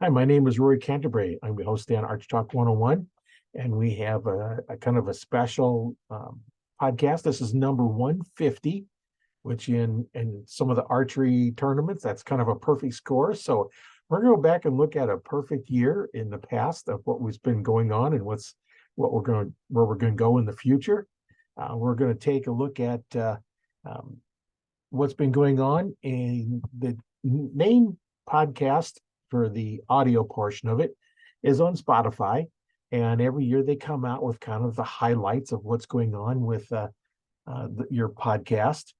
Hi, my name is Rory Canterbury. I'm the host on Archery Talk 101, and we have a kind of a special podcast. This is number 150, which in some of the archery tournaments, that's kind of a perfect score. So we're going to go back and look at a perfect year in the past of what was been going on and what we're going where we're going to go in the future. We're going to take a look at um, what's been going on in the main podcast for the audio portion of it is on Spotify. And every year they come out with kind of the highlights of what's going on with your podcast.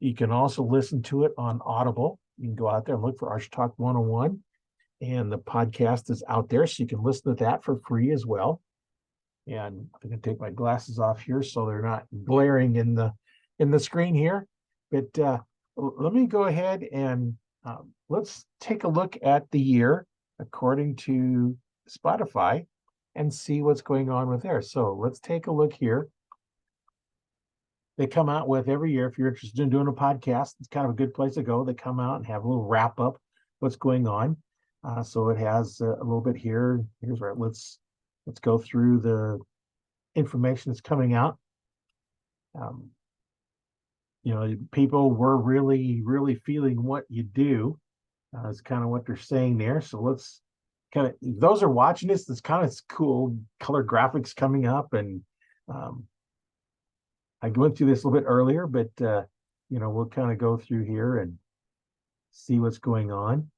You can also listen to it on Audible. You can go out there and look for Archery Talk 101, and the podcast is out there, so you can listen to that for free as well. And I'm going to take my glasses off here so they're not glaring in the screen here. But let me go ahead and let's take a look at the year according to Spotify and see what's going on with there. So let's take a look here. They come out with every year. If you're interested in doing a podcast, it's kind of a good place to go. They come out and have a little wrap up what's going on. So it has a little bit here. Here's where let's go through the information that's coming out. People were really feeling what you do. Is kind of what they're saying there. So let's kind of, if those are watching this, it's kind of cool color graphics coming up. And I went through this a little bit earlier, but we'll kind of go through here and see what's going on.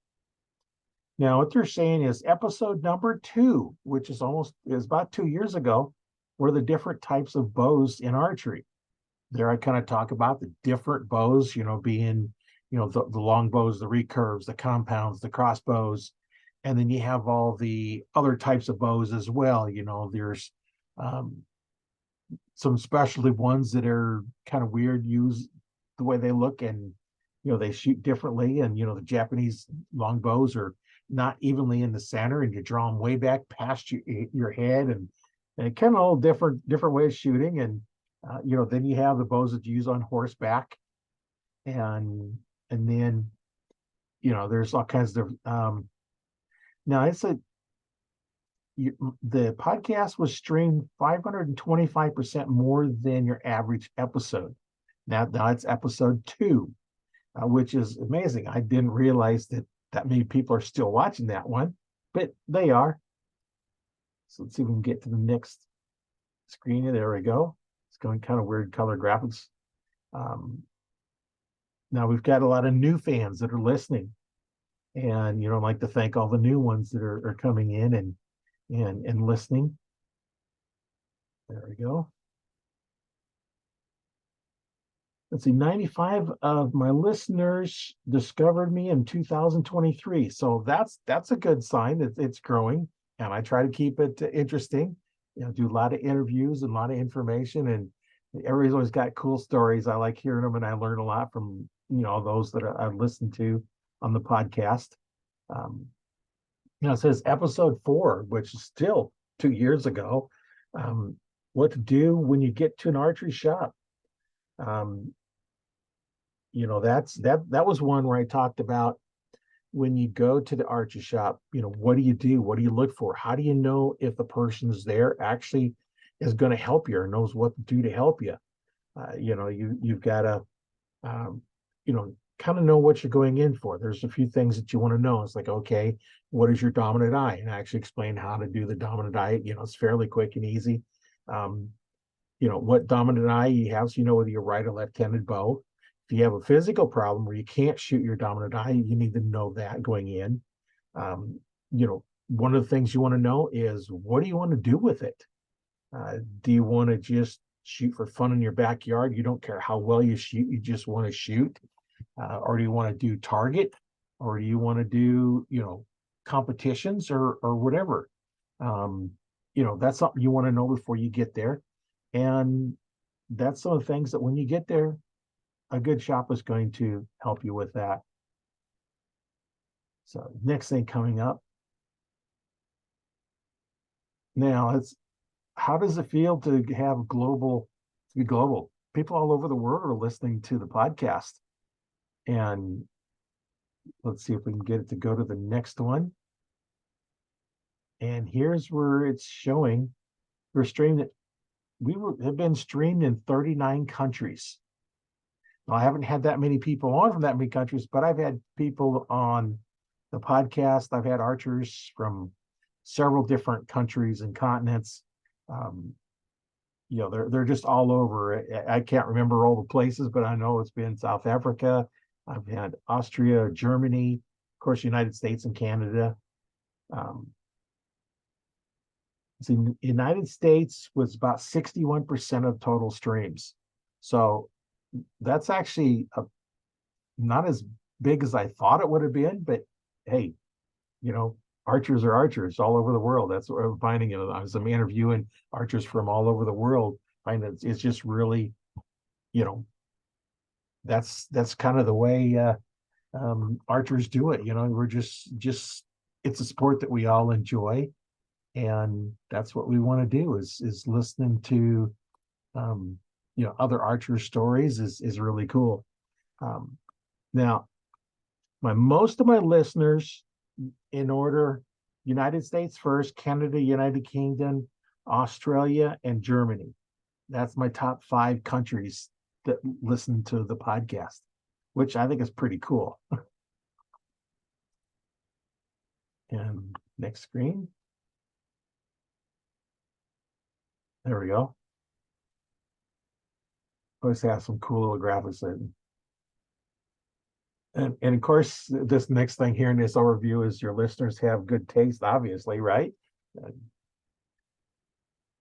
Now, what they're saying is episode number 2, which is about 2 years ago, were the different types of bows in archery. There I kind of talk about the different bows, being, the long bows, the recurves, the compounds, the crossbows, and then you have all the other types of bows as well. There's some specialty ones that are kind of weird, use the way they look, and they shoot differently. And the Japanese long bows are not evenly in the center, and you draw them way back past your head, and kind of all different ways of shooting. And then you have the bows that you use on horseback, and then there's all kinds of now it's the podcast was streamed 525% more than your average episode. Now it's episode 2, which is amazing. I didn't realize that many people are still watching that one, but they are. So let's see if we can get to the next screen. There we go. It's going kind of weird color graphics. Now we've got a lot of new fans that are listening, and I'd like to thank all the new ones that are coming in and listening. There we go. Let's see, 95 of my listeners discovered me in 2023. So that's a good sign. It's growing, and I try to keep it interesting. Do a lot of interviews and a lot of information, and everybody's always got cool stories. I like hearing them, and I learn a lot from those that I've listened to on the podcast. It says episode 4, which is still 2 years ago. What to do when you get to an archery shop. That was one where I talked about when you go to the archery shop, what do you do? What do you look for? How do you know if the person's there actually is going to help you or knows what to do to help you? You've got to, kind of know what you're going in for. There's a few things that you want to know. It's like, okay, what is your dominant eye? And I actually explain how to do the dominant eye. It's fairly quick and easy. What dominant eye you have, so whether you're right or left-handed bow. If you have a physical problem where you can't shoot your dominant eye, you need to know that going in. One of the things you want to know is, what do you want to do with it? Do you want to just shoot for fun in your backyard? You don't care how well you shoot, you just want to shoot. Or do you want to do target, or do you want to do competitions or whatever? That's something you want to know before you get there. And that's some of the things that when you get there, a good shop is going to help you with that. So next thing coming up now, it's how does it feel to be global? People all over the world are listening to the podcast. And let's see if we can get it to go to the next one. And here's where it's showing we're streamed it. Have been streamed in 39 countries. Now, I haven't had that many people on from that many countries, but I've had people on the podcast. I've had archers from several different countries and continents. Um, they're just all over. I can't remember all the places, but I know it's been South Africa. I've had Austria, Germany, of course, United States and Canada. Um, the United States was about 61% of total streams. So that's actually not as big as I thought it would have been, but hey, archers are archers all over the world. That's what I'm finding. As I'm interviewing archers from all over the world, I find it's just really, that's kind of the way archers do it. We're just it's a sport that we all enjoy, and that's what we want to do is listening to other archer stories is really cool. Now, most of my listeners, in order: United States first, Canada, United Kingdom, Australia, and Germany. That's my top 5 countries that listen to the podcast, which I think is pretty cool. And next screen. There we go. Always have some cool little graphics in. And of course, this next thing here in this overview is your listeners have good taste, obviously, right?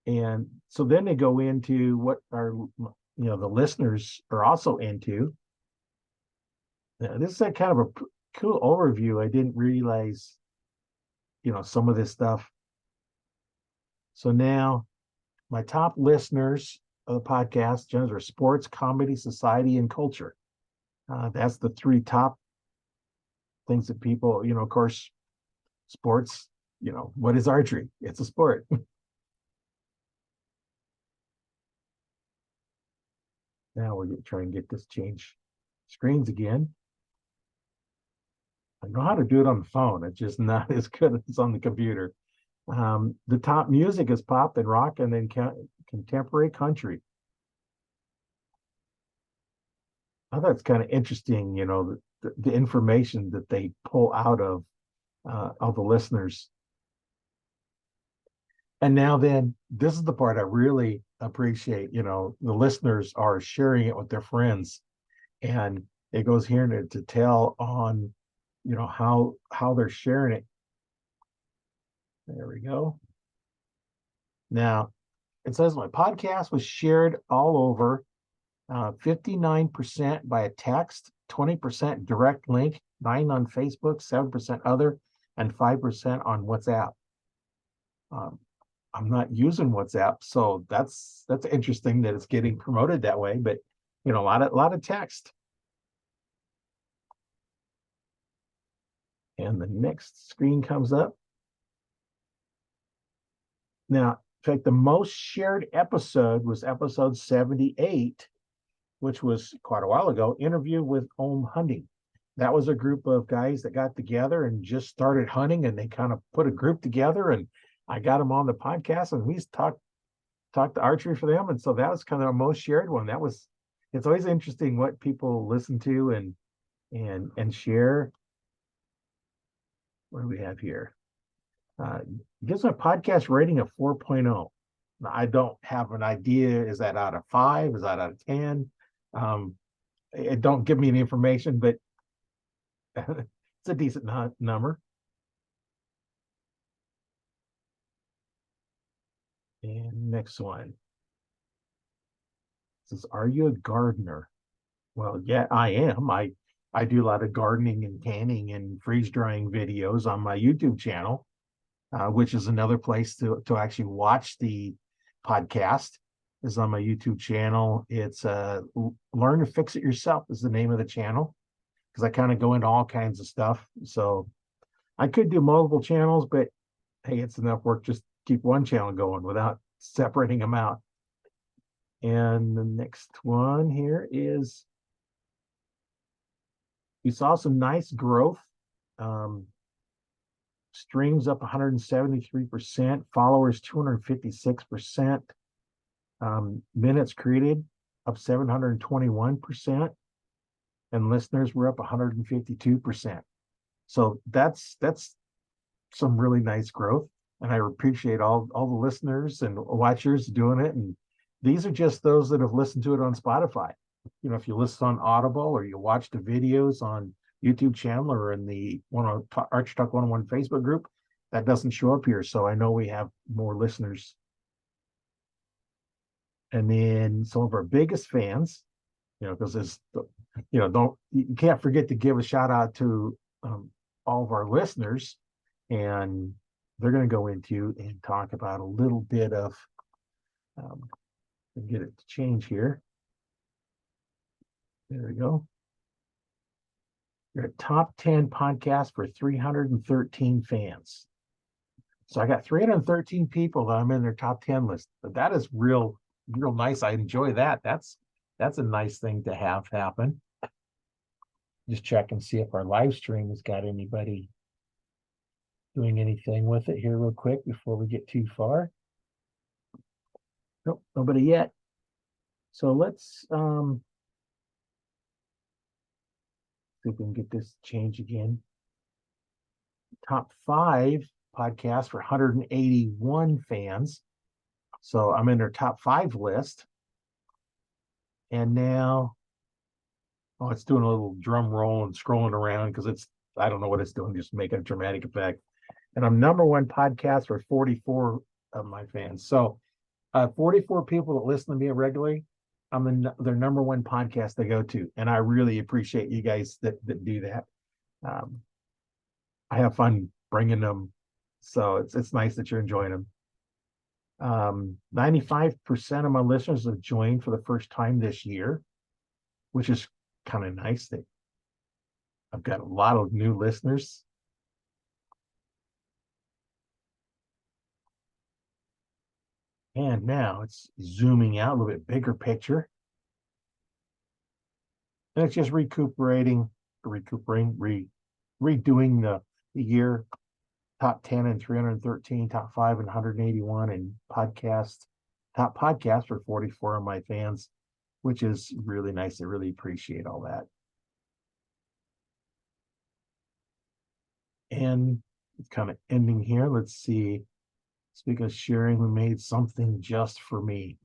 And so then they go into what the listeners are also into. Now, this is a kind of a cool overview. I didn't realize, some of this stuff. So now my top listeners of the podcast are sports, comedy, society, and culture. That's the 3 top things that people, of course, sports, what is archery? It's a sport. Now we'll try and get this change screens again. I know how to do it on the phone. It's just not as good as on the computer. The top music is pop and rock, and then contemporary country. I thought it's kind of interesting, the information that they pull out of the listeners. And now then, this is the part I really appreciate. The listeners are sharing it with their friends, and it goes here to tell on, how they're sharing it. There we go. Now, it says my podcast was shared all over, 59% by a text, 20% direct link, 9% on Facebook, 7% other, and 5% on WhatsApp. I'm not using WhatsApp, so that's interesting that it's getting promoted that way. But a lot of text. And the next screen comes up. Now, in fact, the most shared episode was episode 78, which was quite a while ago. Interview with Ohm Hunting. That was a group of guys that got together and just started hunting, and they kind of put a group together, and I got them on the podcast, and we talked to archery for them. And so that was kind of our most shared one. It's always interesting what people listen to and share. What do we have here? Gives my podcast rating a 4.0. Now, I don't have an idea. Is that out of 5? Is that out of 10? It don't give me any information, but it's a decent number. And next one. It says, are you a gardener? Well, yeah, I am. I do a lot of gardening and canning and freeze drying videos on my YouTube channel, which is another place to actually watch the podcast. Is on my YouTube channel. It's Learn to Fix It Yourself is the name of the channel, because I kind of go into all kinds of stuff. So I could do multiple channels, but hey, it's enough work just keep one channel going without separating them out. And the next one here is, we saw some nice growth streams up 173%, followers 256%, minutes created up 721%, and listeners were up 152%. So that's some really nice growth. And I appreciate all the listeners and watchers doing it. And these are just those that have listened to it on Spotify. You know, if you listen on Audible or you watch the videos on YouTube channel or in the Archery Talk 101 Facebook group, that doesn't show up here. So I know we have more listeners. And then some of our biggest fans, you know, because there's, you know, you can't forget to give a shout out to all of our listeners, and they're going to go into and talk about a little bit of, get it to change here. There we go. You're a top 10 podcast for 313 fans. So I got 313 people that I'm in their top 10 list. But that is real nice. I enjoy that. That's a nice thing to have happen. Just check and see if our live stream has got anybody doing anything with it here real quick before we get too far. Nope, nobody yet. So let's see if we can get this change again. Top 5 podcasts for 181 fans. So I'm in their top 5 list. And now, oh, it's doing a little drum roll and scrolling around because I don't know what it's doing, just making a dramatic effect. And I'm number 1 podcast for 44 of my fans. So 44 people that listen to me regularly, I'm their number 1 podcast they go to. And I really appreciate you guys that do that. I have fun bringing them. So it's nice that you're enjoying them. 95% of my listeners have joined for the first time this year, which is kind of nice. That I've got a lot of new listeners. And now it's zooming out a little bit bigger picture. And it's just redoing the year. Top 10 and 313, top 5 and 181, and top podcast for 44 of my fans, which is really nice. I really appreciate all that. And it's kind of ending here. Let's see. Speaking of sharing, we made something just for me.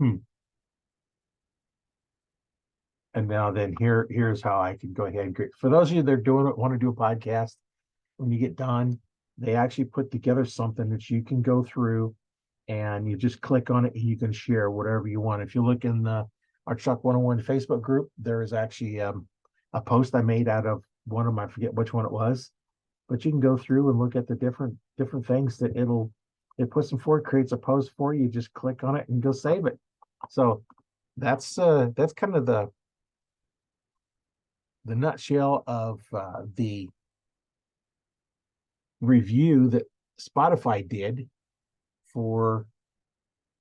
And now then here's how I can go ahead and create. For those of you that are doing it, want to do a podcast, when you get done, they actually put together something that you can go through and you just click on it and you can share whatever you want. If you look in the Archery Talk 101 Facebook group, there is actually a post I made out of one of them. I forget which one it was, but you can go through and look at the different things that it puts them forward, creates a post for you. You just click on it and go save it. So that's kind of the nutshell of the review that Spotify did for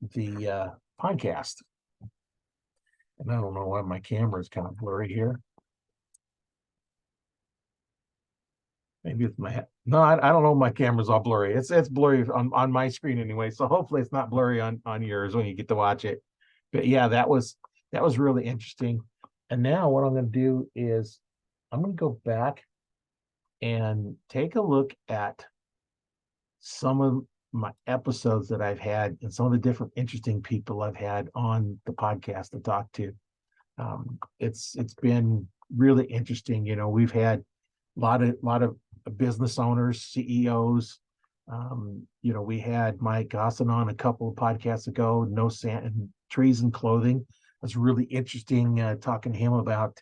the podcast. And I don't know why my camera is kind of blurry here. Maybe it's no, I don't know. My camera's all blurry. It's blurry on my screen anyway. So hopefully it's not blurry on yours when you get to watch it. But yeah, that was really interesting. And now what I'm going to do is I'm going to go back and take a look at some of my episodes that I've had and some of the different interesting people I've had on the podcast to talk to. It's been really interesting. You know, we've had a lot of business owners, CEOs. You know, we had Mike Gosson on a couple of podcasts ago, No Sand and Trees and Clothing. It was really interesting talking to him about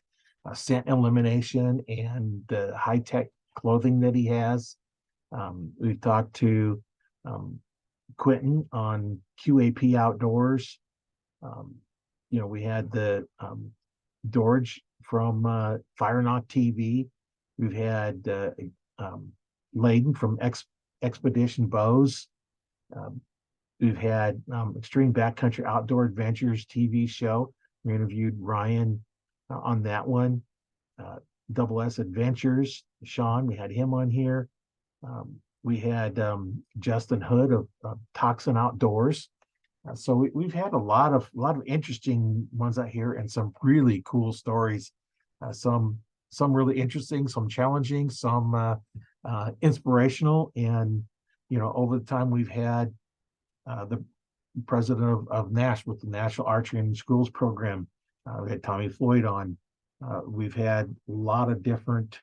scent elimination and the high-tech clothing that he has. We've talked to Quentin on QAP Outdoors. You know, we had the Dorge from Fire Knock TV. We've had Layden from Expedition Bows. We've had Extreme Backcountry Outdoor Adventures TV show. We interviewed Ryan on that one. Double S Adventures, Sean, we had him on here. We had Justin Hood of Toxin Outdoors. So we've had a lot of interesting ones out here, and some really cool stories. Some really interesting, some challenging, some inspirational. And over the time we've had the president of NASH with the National Archery in Schools program. We had Tommy Floyd on. We've had a lot of different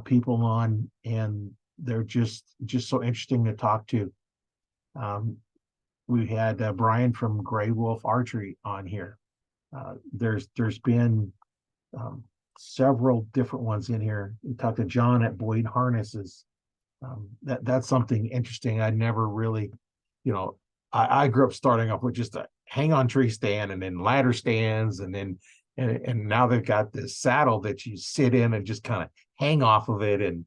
people on, and they're just so interesting to talk to. We had Brian from Gray Wolf Archery on here. There's been several different ones in here. We talked to John at Boyd Harnesses. That's something interesting. I never really, I grew up starting off with just a hang on tree stand, and then ladder stands, and then and now they've got this saddle that you sit in and just kind of hang off of it. And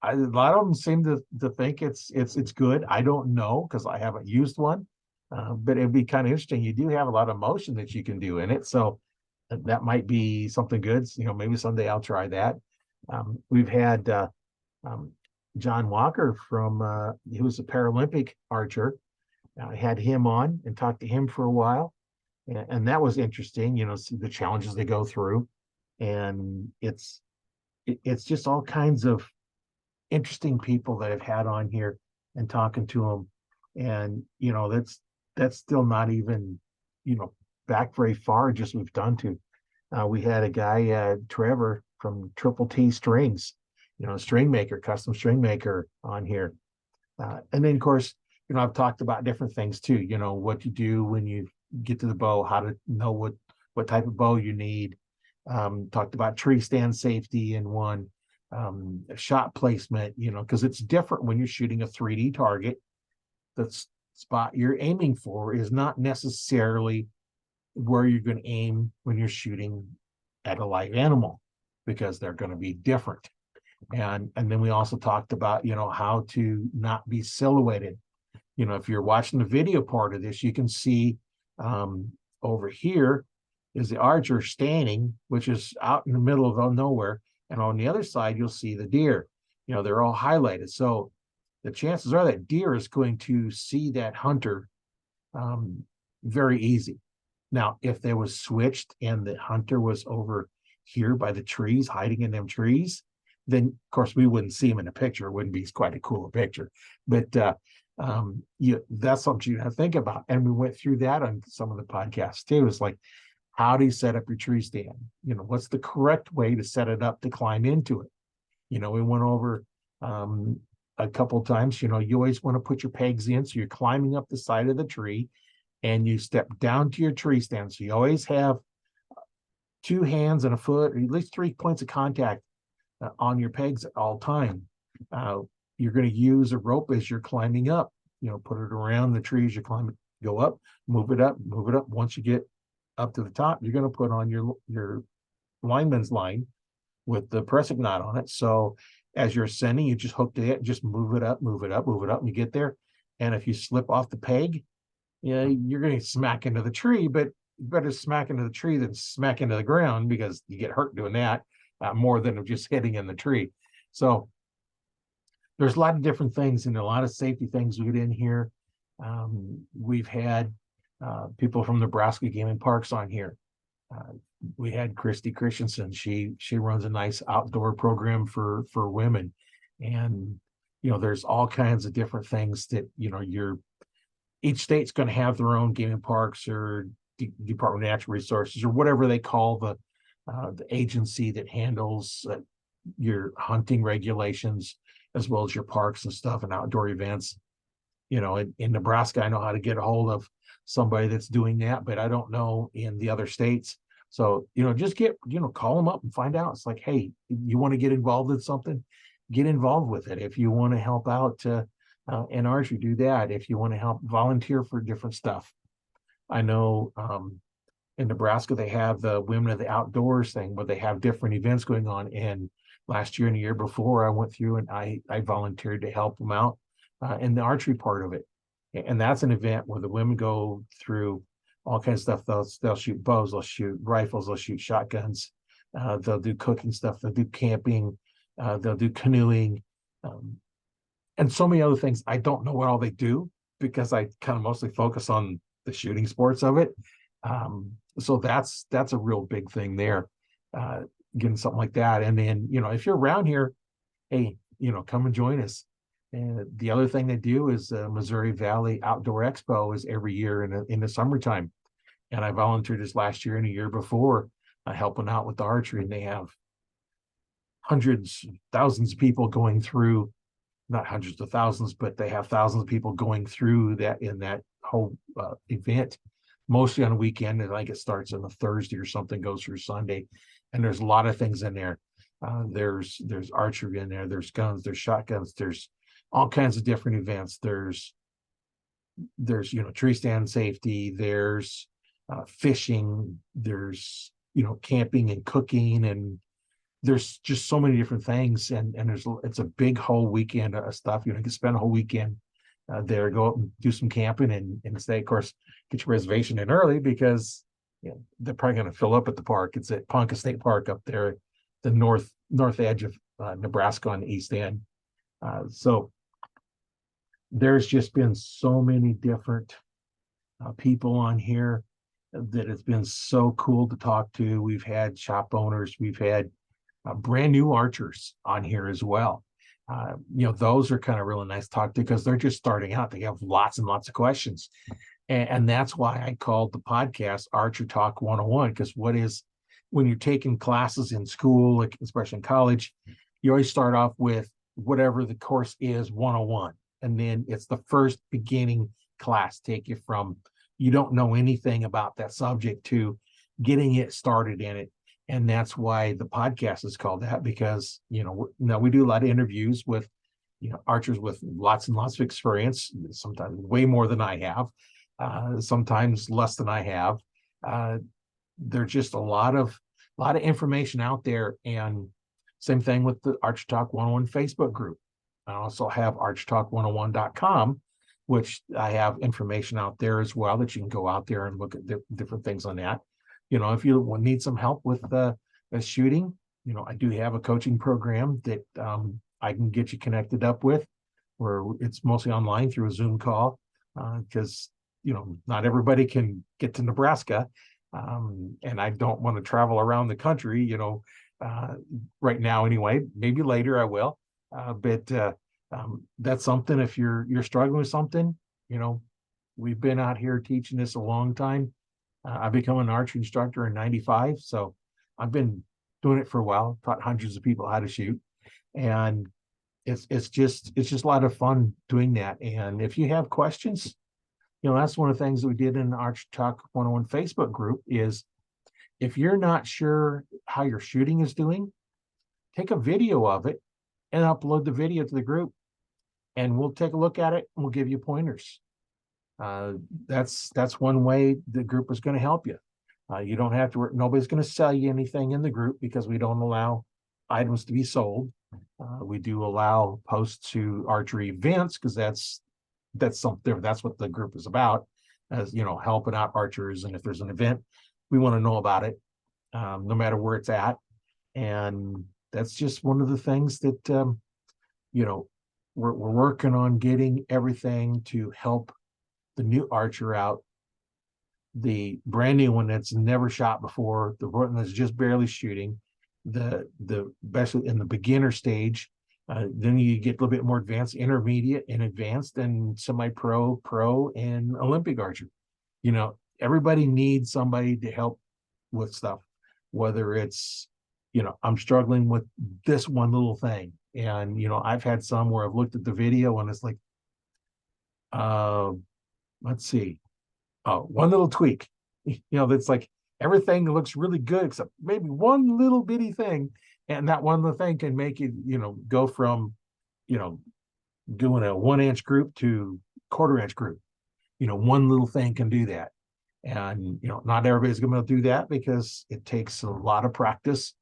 a lot of them seem to think it's good. I don't know, because I haven't used one, but it'd be kind of interesting. You do have a lot of motion that you can do in it, so that might be something good. Maybe someday I'll try that. We've had John Walker from he was a Paralympic archer. I had him on and talked to him for a while, and that was interesting. See the challenges they go through, and it's just all kinds of interesting people that I've had on here and talking to them. And that's still not even back very far, just we've done to. We had a guy, Trevor from Triple T Strings, string maker, custom string maker, on here. And then of course, I've talked about different things too, what you do when you get to the bow, how to know what type of bow you need. Talked about tree stand safety in one. Shot placement, because it's different when you're shooting a 3D target. The spot you're aiming for is not necessarily where you're going to aim when you're shooting at a live animal, because they're going to be different. And then we also talked about how to not be silhouetted. If you're watching the video part of this, you can see over here is the archer standing, which is out in the middle of nowhere. And on the other side, you'll see the deer. They're all highlighted. So the chances are that deer is going to see that hunter very easy. Now, if there was switched and the hunter was over here by the trees, hiding in them trees, then of course we wouldn't see him in a picture. It wouldn't be quite a cool picture. But that's something you have to think about. And we went through that on some of the podcasts too. It's like, how do you set up your tree stand? What's the correct way to set it up to climb into it? We went over a couple of times. You always want to put your pegs in, so you're climbing up the side of the tree, and you step down to your tree stand. So you always have 2 hands and a foot, or at least 3 points of contact on your pegs at all time. You're going to use a rope as you're climbing up. Put it around the tree as you climb. Go up, move it up, move it up. Once you get up to the top, you're going to put on your lineman's line with the pressing knot on it. So as you're ascending, you just hook to it, just move it up, move it up, move it up, and you get there. And if you slip off the peg, you're going to smack into the tree, but better smack into the tree than smack into the ground, because you get hurt doing that more than just hitting in the tree. So there's a lot of different things and a lot of safety things we get in here. We've had people from Nebraska Game and Parks on here. We had Christy Christensen. She runs a nice outdoor program for women, and there's all kinds of different things that each state's going to have their own game and parks, or Department of Natural Resources, or whatever they call the agency that handles your hunting regulations, as well as your parks and stuff and outdoor events. In Nebraska, I know how to get a hold of somebody that's doing that, but I don't know in the other states. So, just call them up and find out. It's like, hey, you want to get involved in something, get involved with it. If you want to help out in archery, do that. If you want to help volunteer for different stuff. I know in Nebraska, they have the Women of the Outdoors thing, where they have different events going on. And last year and the year before, I went through and I volunteered to help them out in the archery part of it. And that's an event where the women go through all kinds of stuff. They'll shoot bows, they'll shoot rifles, they'll shoot shotguns, they'll do cooking stuff, they'll do camping, they'll do canoeing, Um, and so many other things. I don't know what all they do because I kind of mostly focus on the shooting sports of it. So that's a real big thing there. Getting something like that. And then, if you're around here, hey, come and join us. And the other thing they do is Missouri Valley Outdoor Expo is every year in the summertime. And I volunteered this last year and a year before, helping out with the archery. And they have hundreds, thousands of people going through, not hundreds of thousands, but they have thousands of people going through that in that whole event, mostly on a weekend. And I think it starts on a Thursday or something, goes through Sunday. And there's a lot of things in there. There's archery in there. There's guns. There's shotguns. There's all kinds of different events. There's tree stand safety. There's fishing. There's camping and cooking, and there's just so many different things. And it's a big whole weekend of stuff. You can spend a whole weekend there, go out and do some camping and stay. Of course, get your reservation in early because they're probably going to fill up at the park. It's at Ponca State Park up there, the north edge of Nebraska on the east end. So there's just been so many different people on here that it's been so cool to talk to. We've had shop owners, we've had brand new archers on here as well. Those are kind of really nice to talk to because they're just starting out. They have lots and lots of questions. And that's why I called the podcast Archery Talk 101, because when you're taking classes in school, like especially in college, you always start off with whatever the course is 101. And then it's the first beginning class, take you from you don't know anything about that subject to getting it started in it. And that's why the podcast is called that, because, now we do a lot of interviews with, archers with lots and lots of experience, sometimes way more than I have, sometimes less than I have. There's just a lot of information out there. And same thing with the Archery Talk 101 Facebook group. I also have archtalk101.com, which I have information out there as well that you can go out there and look at different things on that. If you need some help with shooting, I do have a coaching program that I can get you connected up with, where it's mostly online through a Zoom call, because not everybody can get to Nebraska, and I don't want to travel around the country, right now anyway. Maybe later I will, but that's something. If you're struggling with something, we've been out here teaching this a long time. I became an archery instructor in '95, so I've been doing it for a while. Taught hundreds of people how to shoot, and it's just a lot of fun doing that. And if you have questions, that's one of the things that we did in the Archery Talk 101 Facebook group is, if you're not sure how your shooting is doing, take a video of it and upload the video to the group, and we'll take a look at it and we'll give you pointers. That's one way the group is going to help you. You don't have to. Nobody's going to sell you anything in the group because we don't allow items to be sold. We do allow posts to archery events because that's something. That's what the group is about, as helping out archers. And if there's an event, we want to know about it, no matter where it's at. And that's just one of the things that we're working on, getting everything to help the new archer out, the brand new one that's never shot before, the one that's just barely shooting, the especially in the beginner stage. Then you get a little bit more advanced, intermediate, and advanced, and semi-pro, pro, and Olympic archer. Everybody needs somebody to help with stuff, whether it's I'm struggling with this one little thing, and I've had some where I've looked at the video and it's like, let's see, one little tweak, that's like everything looks really good except maybe one little bitty thing, and that one little thing can make it go from doing a 1-inch group to 1/4-inch group. One little thing can do that, and not everybody's going to do that because it takes a lot of practice,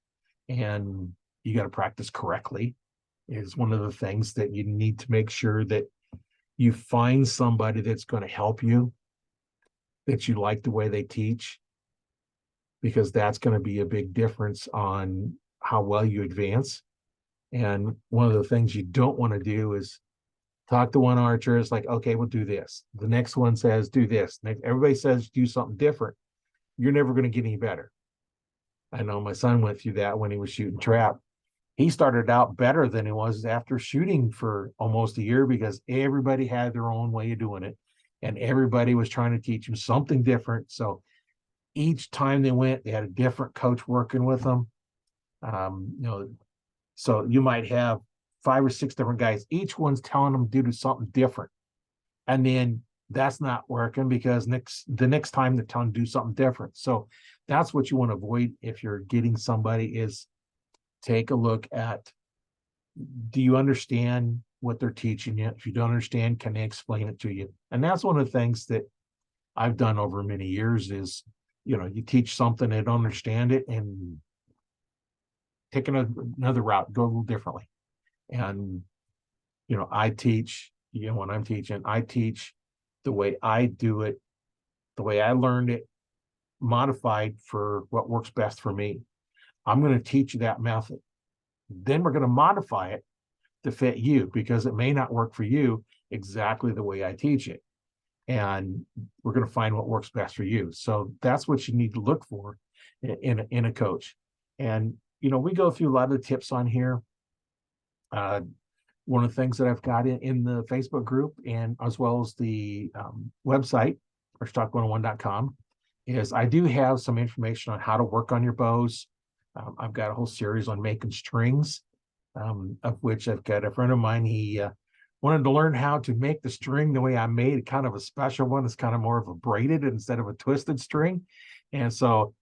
and you got to practice correctly. Is one of the things that you need to make sure that you find somebody that's going to help you, that you like the way they teach, because that's going to be a big difference on how well you advance. And one of the things you don't want to do is talk to one archer. It's like, okay, we'll do this. The next one says, do this. Everybody says, do something different. You're never going to get any better. I know my son went through that when he was shooting trap. He started out better than he was after shooting for almost a year because everybody had their own way of doing it. And everybody was trying to teach him something different. So each time they went, they had a different coach working with them. So you might have 5 or 6 different guys. Each one's telling them to do something different. And then that's not working because the next time they're telling them to do something different. So that's what you want to avoid if you're getting somebody is take a look at, do you understand what they're teaching you? If you don't understand, can they explain it to you? And that's one of the things that I've done over many years is, you teach something, they don't understand it, and take another route, go a little differently. And, I teach, when I'm teaching, I teach the way I do it, the way I learned it, modified for what works best for me. I'm going to teach you that method. Then we're going to modify it to fit you because it may not work for you exactly the way I teach it. And we're going to find what works best for you. So that's what you need to look for in a coach. And, we go through a lot of the tips on here. One of the things that I've got in the Facebook group and as well as the website, archerytalk101.com, is I do have some information on how to work on your bows. I've got a whole series on making strings, of which I've got a friend of mine. He wanted to learn how to make the string the way I made it, kind of a special one. It's kind of more of a braided instead of a twisted string. And so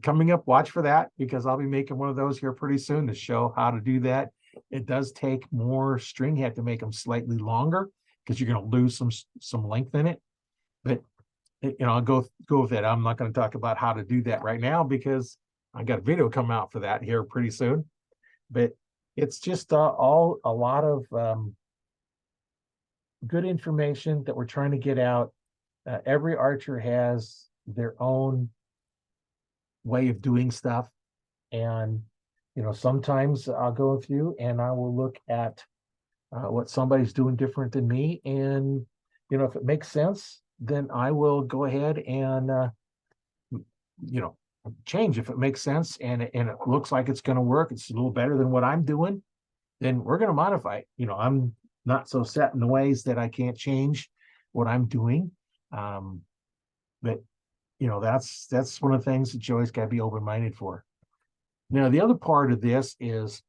coming up, watch for that because I'll be making one of those here pretty soon to show how to do that. It does take more string. You have to make them slightly longer because you're going to lose some length in it. But I'll go with that. I'm not going to talk about how to do that right now because I got a video coming out for that here pretty soon. But it's just all a lot of good information that we're trying to get out. Every archer has their own way of doing stuff, and sometimes I'll go through and I will look at what somebody's doing different than me, and if it makes sense, then I will go ahead and change if it makes sense, and it looks like it's going to work. It's a little better than what I'm doing, then we're going to modify it. I'm not so set in the ways that I can't change what I'm doing. But that's one of the things that you always got to be open-minded for. Now, the other part of this is,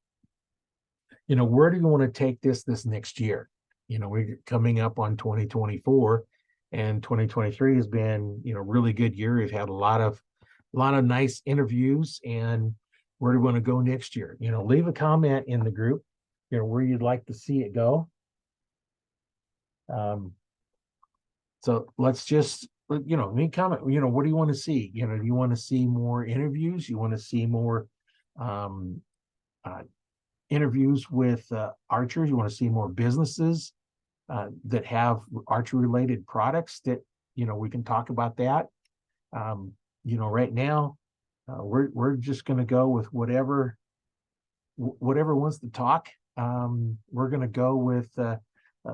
where do you want to take this next year? We're coming up on 2024, and 2023 has been, really good year. We've had a lot of nice interviews, and where do we want to go next year? Leave a comment in the group, where you'd like to see it go. So let's just, leave comment, what do you want to see? Do you want to see more interviews? You want to see more interviews with archers? You want to see more businesses that have archery related products that, we can talk about that. Right now, we're just going to go with whatever wants to talk. We're going to go with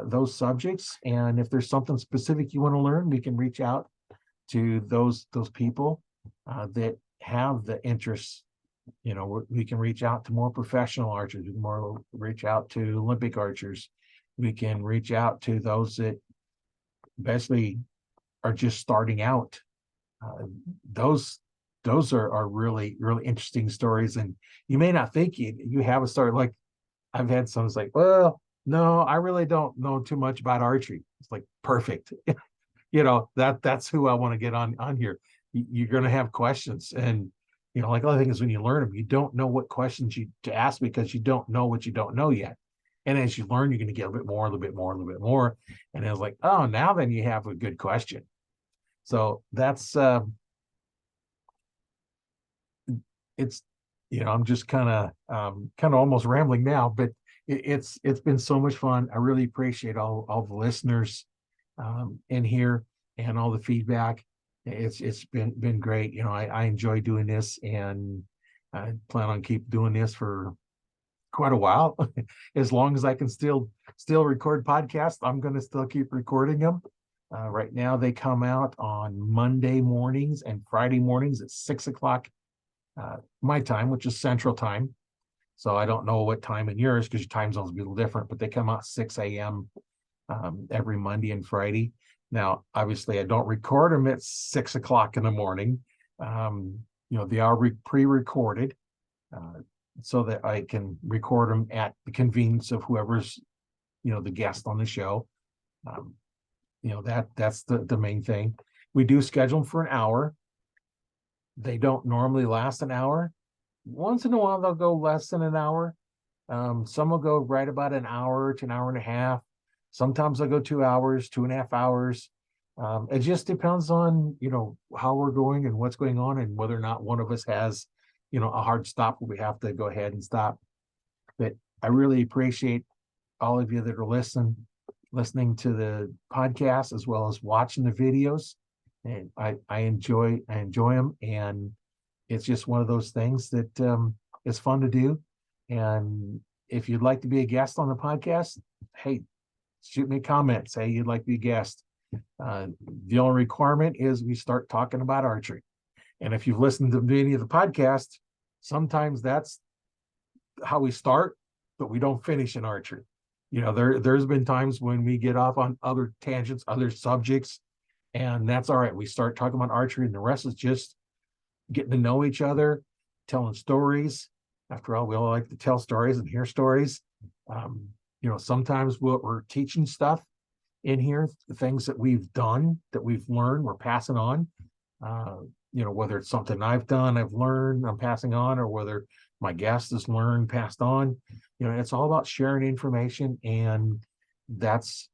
those subjects, and if there's something specific you want to learn, we can reach out to those people that have the interests. We can reach out to more professional archers. We can reach out to Olympic archers. We can reach out to those that basically are just starting out. Those are really, really interesting stories. And you may not think you have a story. Like I've had some like, well, no, I really don't know too much about archery. It's like, perfect. That's who I want to get on here. You're going to have questions, and like other things, when you learn them, you don't know what questions to ask because you don't know what you don't know yet. And as you learn, you're going to get a little bit more. And it's like, oh, now then you have a good question. So that's it's I'm just kind of almost rambling now, but it's been so much fun. I really appreciate all the listeners in here and all the feedback. It's been great. I enjoy doing this, and I plan on keep doing this for quite a while. As long as I can still record podcasts, I'm going to still keep recording them. Right now, they come out on Monday mornings and Friday mornings at 6 o'clock my time, which is Central Time. So I don't know what time in yours, because your time zones be a little different, but they come out 6 a.m. Every Monday and Friday. Now, obviously, I don't record them at 6 o'clock in the morning. They are pre-recorded so that I can record them at the convenience of whoever's, the guest on the show. That's the main thing. We do schedule them for an hour. They don't normally last an hour. Once in a while, they'll go less than an hour. Some will go right about an hour to an hour and a half. Sometimes they'll go 2 hours, 2.5 hours. It just depends on, how we're going and what's going on, and whether or not one of us has, a hard stop where we have to go ahead and stop. But I really appreciate all of you that are listening to the podcast, as well as watching the videos. And I enjoy them. And it's just one of those things that is fun to do. And if you'd like to be a guest on the podcast, hey, shoot me a comment, say you'd like to be a guest. The only requirement is we start talking about archery. And if you've listened to any of the podcast, sometimes that's how we start, but we don't finish in archery. There's been times when we get off on other tangents, other subjects, and that's all right. We start talking about archery, and the rest is just getting to know each other, telling stories. After all, we all like to tell stories and hear stories. Sometimes we're teaching stuff in here, the things that we've done, that we've learned, we're passing on. Whether it's something I've done, I've learned, I'm passing on, or whether my guest has learned, passed on. It's all about sharing information, and that's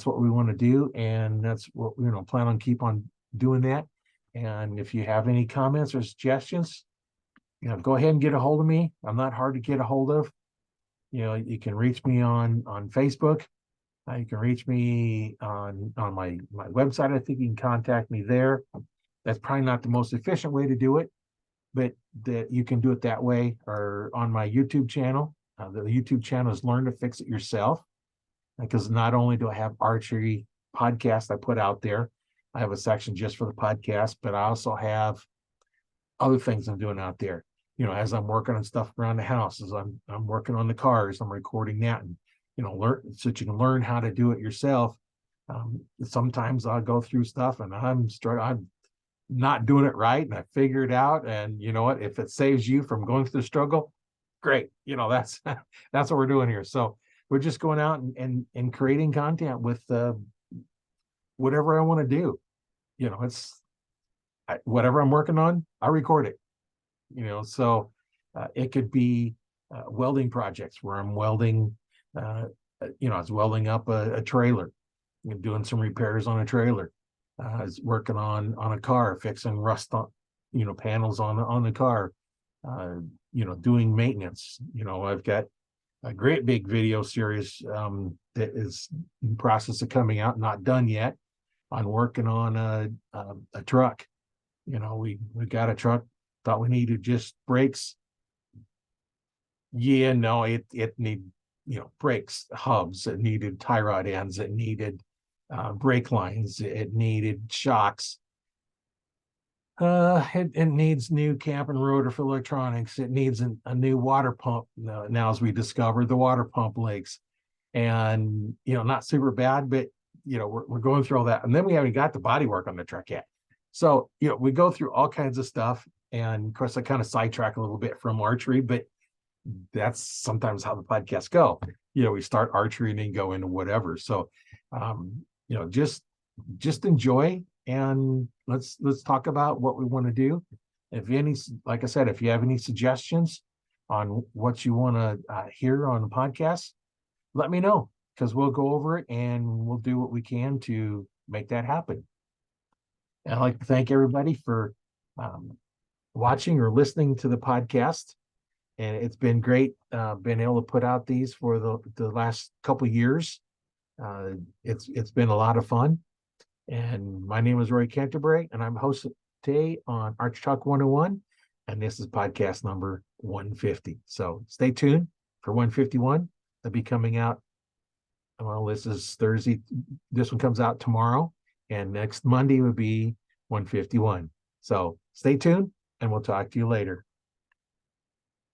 what we want to do, and that's what plan on keep on doing that. And if you have any comments or suggestions, go ahead and get a hold of me. I'm not hard to get a hold of. You can reach me on Facebook. You can reach me on my website. I think you can contact me there. That's probably not the most efficient way to do it, but that you can do it that way, or on my YouTube channel. The YouTube channel is Learn to Fix It Yourself, because not only do I have archery podcast I put out there, I have a section just for the podcast, but I also have other things I'm doing out there. As I'm working on stuff around the house, as I'm working on the cars, I'm recording that, and learn so that you can learn how to do it yourself. Sometimes I'll go through stuff and I'm not doing it right, and I figure it out. And you know what? If it saves you from going through the struggle, great. that's what we're doing here. So we're just going out and creating content with whatever I want to do. Whatever I'm working on, I record it. So it could be welding projects where I'm welding. I was welding up a trailer, doing some repairs on a trailer. I was working on a car, fixing rust on, panels on the car. Doing maintenance. I've got a great big video series that is in the process of coming out, not done yet. I'm working on a truck. We got a truck, thought we needed just brakes. Yeah, no, it needed, brakes, hubs, it needed tie rod ends, it needed brake lines, it needed shocks. It needs new cam and rotor for electronics. It needs a new water pump. Now, as we discovered, the water pump leaks, and not super bad, but we're going through all that, and then we haven't got the body work on the truck yet. So we go through all kinds of stuff, and of course I kind of sidetrack a little bit from archery, but that's sometimes how the podcasts go. We start archery and then go into whatever. So just enjoy, and let's talk about what we want to do. Like I said, if you have any suggestions on what you want to hear on the podcast, let me know, because we'll go over it and we'll do what we can to make that happen. And I'd like to thank everybody for watching or listening to the podcast. And it's been great being able to put out these for the last couple of years. It's been a lot of fun. And my name is Roy Canterbury, and I'm host today on Archery Talk 101. And this is podcast number 150. So stay tuned. for 151. They'll be coming out. Well, this is Thursday. This one comes out tomorrow, and next Monday would be 151. So stay tuned, and we'll talk to you later.